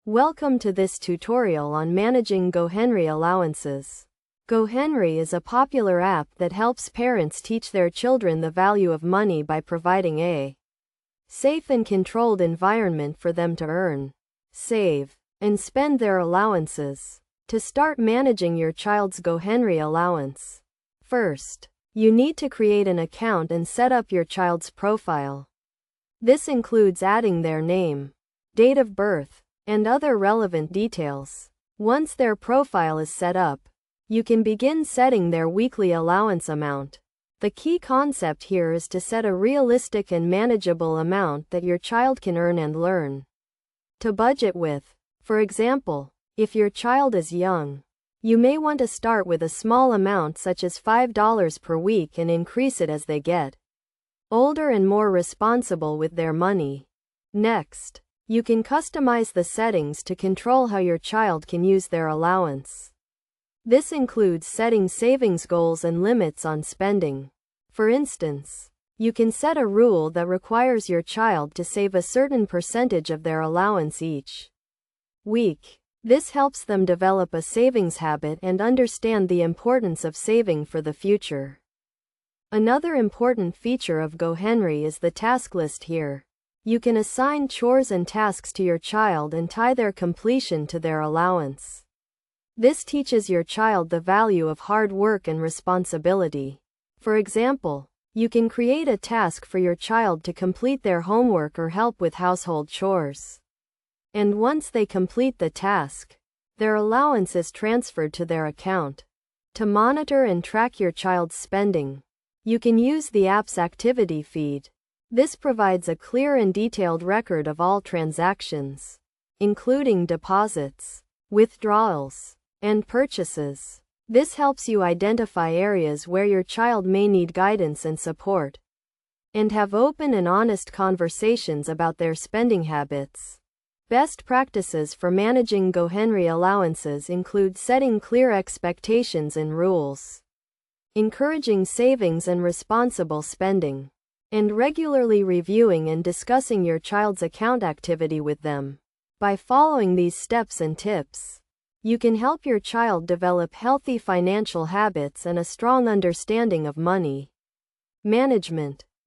Welcome to this tutorial on managing GoHenry allowances. GoHenry is a popular app that helps parents teach their children the value of money by providing a safe and controlled environment for them to earn, save, and spend their allowances. To start managing your child's GoHenry allowance, first, you need to create an account and set up your child's profile. This includes adding their name, date of birth, and other relevant details. Once their profile is set up, you can begin setting their weekly allowance amount. The key concept here is to set a realistic and manageable amount that your child can earn and learn to budget with. For example, if your child is young, you may want to start with a small amount such as $5 per week and increase it as they get older and more responsible with their money. Next, you can customize the settings to control how your child can use their allowance. This includes setting savings goals and limits on spending. For instance, you can set a rule that requires your child to save a certain percentage of their allowance each week. This helps them develop a savings habit and understand the importance of saving for the future. Another important feature of GoHenry is the task list here. You can assign chores and tasks to your child and tie their completion to their allowance. This teaches your child the value of hard work and responsibility. For example, you can create a task for your child to complete their homework or help with household chores. And once they complete the task, their allowance is transferred to their account. To monitor and track your child's spending, you can use the app's activity feed. This provides a clear and detailed record of all transactions, including deposits, withdrawals, and purchases. This helps you identify areas where your child may need guidance and support, and have open and honest conversations about their spending habits. Best practices for managing GoHenry allowances include setting clear expectations and rules, encouraging savings and responsible spending, and regularly reviewing and discussing your child's account activity with them. By following these steps and tips, you can help your child develop healthy financial habits and a strong understanding of money management.